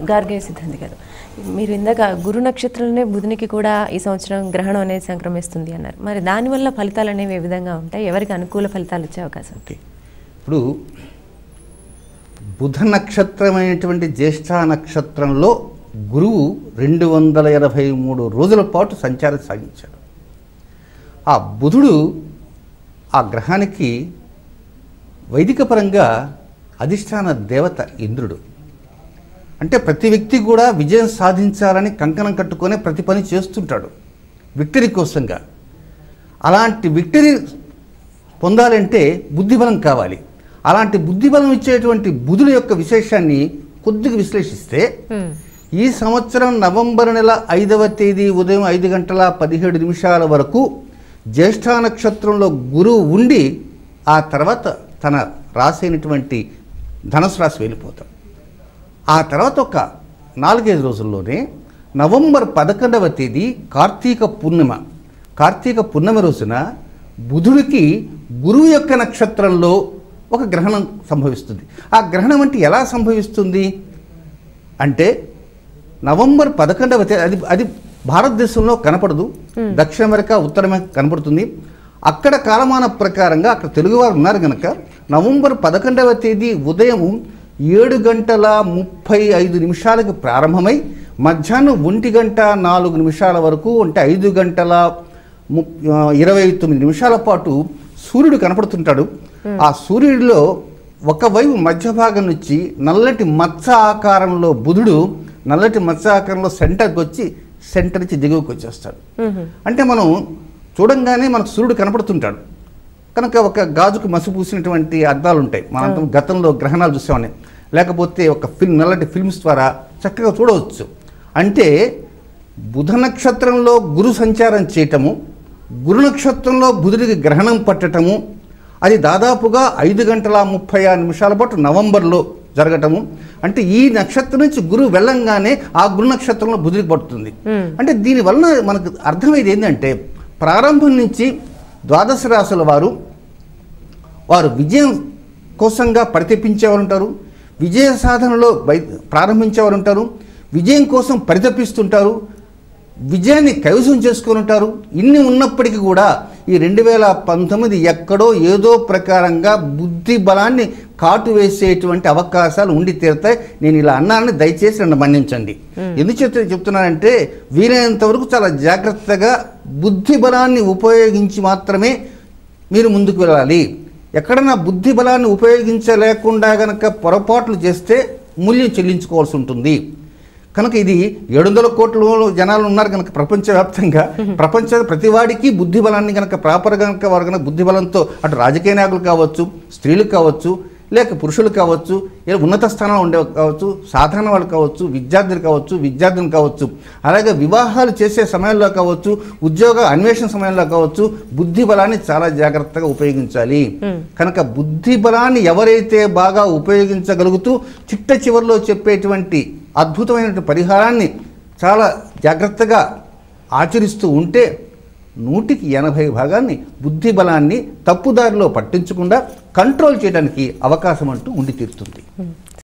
గార్గే సిద్ధాంతి గారు, మీరు ఇందాక గురు నక్షత్రంలోనే బుధునికి కూడా ఈ సంవత్సరం గ్రహణం అనేది సంక్రమిస్తుంది అన్నారు. మరి దానివల్ల ఫలితాలు అనేవి ఏ విధంగా ఉంటాయి? ఎవరికి అనుకూల ఫలితాలు వచ్చే అవకాశం? ఇప్పుడు బుధ నక్షత్రమైనటువంటి జ్యేష్ఠ నక్షత్రంలో గురువు 283 రోజుల పాటు సంచారం సాగించాడు. ఆ బుధుడు ఆ గ్రహానికి వైదిక పరంగా అధిష్టాన దేవత ఇంద్రుడు. అంటే ప్రతి వ్యక్తి కూడా విజయం సాధించాలని కంకణం కట్టుకొని ప్రతి పని చేస్తుంటాడు విక్టరీ కోసంగా. అలాంటి విక్టరీ పొందాలంటే బుద్ధిబలం కావాలి. అలాంటి బుద్ధిబలం ఇచ్చేటువంటి బుధుడు యొక్క విశేషాన్ని కొద్దిగా విశ్లేషిస్తే ఈ సంవత్సరం నవంబర్ నెల 5వ తేదీ ఉదయం 5:17 వరకు జ్యేష్ఠ నక్షత్రంలో గురువు ఉండి ఆ తర్వాత తన రాశి అయినటువంటి ధనుసు రాశి వెళ్ళిపోతాడు. ఆ తర్వాత ఒక 4-5 రోజుల్లోనే నవంబర్ 11వ తేదీ కార్తీక పూర్ణిమ రోజున బుధుడికి గురువు యొక్క నక్షత్రంలో ఒక గ్రహణం సంభవిస్తుంది. ఆ గ్రహణం అంటే ఎలా సంభవిస్తుంది అంటే నవంబర్ 11వ తేదీ అది భారతదేశంలో కనపడదు, దక్షిణ అమెరికా ఉత్తర అమెరికా కనపడుతుంది. అక్కడ కాలమాన ప్రకారంగా అక్కడ తెలుగువారు ఉన్నారు కనుక నవంబర్ 11వ తేదీ ఉదయం 7:35 ప్రారంభమై మధ్యాహ్నం 1:04 వరకు అంటే 5:29 పాటు సూర్యుడు కనపడుతుంటాడు. ఆ సూర్యుడిలో ఒకవైపు మధ్య భాగం నుంచి నల్లటి మచ్చ ఆకారంలో బుధుడు నల్లటి మచ్చ ఆకారంలో సెంటర్కి వచ్చి సెంటర్ నుంచి దిగువకి వచ్చేస్తాడు. అంటే మనం చూడంగానే మనకు సూర్యుడు కనపడుతుంటాడు కనుక ఒక గాజుకు మసి పూసినటువంటి అద్దాలు ఉంటాయి. మనంతా గతంలో గ్రహణాలు చూసామని, లేకపోతే ఒక నల్లటి ఫిల్మ్స్ ద్వారా చక్కగా చూడవచ్చు. అంటే బుధ నక్షత్రంలో గురు సంచారం చేయటము, గురు నక్షత్రంలో బుధుడికి గ్రహణం పట్టటము, అది దాదాపుగా 5:36 పాటు నవంబర్లో జరగటము. అంటే ఈ నక్షత్రం నుంచి గురువు వెళ్ళంగానే ఆ గురు నక్షత్రంలో బుధుడికి పడుతుంది. అంటే దీనివల్ల మనకు అర్థమయ్యేది ఏంటంటే ప్రారంభం నుంచి ద్వాదశ రాశుల వారు విజయం కోసంగా పరితపించేవారు ఉంటారు, విజయ సాధనలో ప్రారంభించేవారు ఉంటారు, విజయం కోసం పరితపిస్తుంటారు, విజయాన్ని కైవసం చేసుకొని ఉంటారు. ఇన్ని ఉన్నప్పటికీ కూడా ఈ 2019 ఎక్కడో ఏదో ప్రకారంగా బుద్ధి బలాన్ని కాటు వేసేటువంటి అవకాశాలు ఉండి తీరుతాయి. నేను ఇలా అన్నానని దయచేసి నన్ను మన్నించండి. ఎందుచేత చెప్తున్నానంటే వీలైనంత వరకు చాలా జాగ్రత్తగా బుద్ధి బలాన్ని ఉపయోగించి మాత్రమే మీరు ముందుకు వెళ్ళాలి. ఎక్కడన్నా బుద్ధి బలాన్ని ఉపయోగించలేకుండా కనుక పొరపాట్లు చేస్తే మూల్యం చెల్లించుకోవాల్సి ఉంటుంది. కనుక ఇది 700 కోట్ల జనాలు ఉన్నారు కనుక ప్రపంచవ్యాప్తంగా ప్రతి వాడికి బుద్ధి బలాన్ని కనుక ప్రాపర్ కనుక వారు కనుక బుద్ధి బలంతో అటు రాజకీయ నాయకులు కావచ్చు, స్త్రీలు కావచ్చు, లేక పురుషులు కావచ్చు, ఉన్నత స్థానంలో ఉండే కావచ్చు, సాధారణ వాళ్ళు కావచ్చు, విద్యార్థులు కావచ్చు, అలాగే వివాహాలు చేసే సమయంలో కావచ్చు, ఉద్యోగ అన్వేషణ సమయంలో కావచ్చు బుద్ధి బలాన్ని చాలా జాగ్రత్తగా ఉపయోగించాలి. కనుక బుద్ధి బలాన్ని ఎవరైతే బాగా ఉపయోగించగలుగుతూ చిట్ట చివరిలో చెప్పేటువంటి అద్భుతమైన పరిహారాన్ని చాలా జాగ్రత్తగా ఆచరిస్తూ ఉంటే 180% బుద్ధి బలాన్ని తప్పుదారిలో పట్టించకుండా కంట్రోల్ చేయడానికి అవకాశం అంటూ ఉండి తీరుతుంది.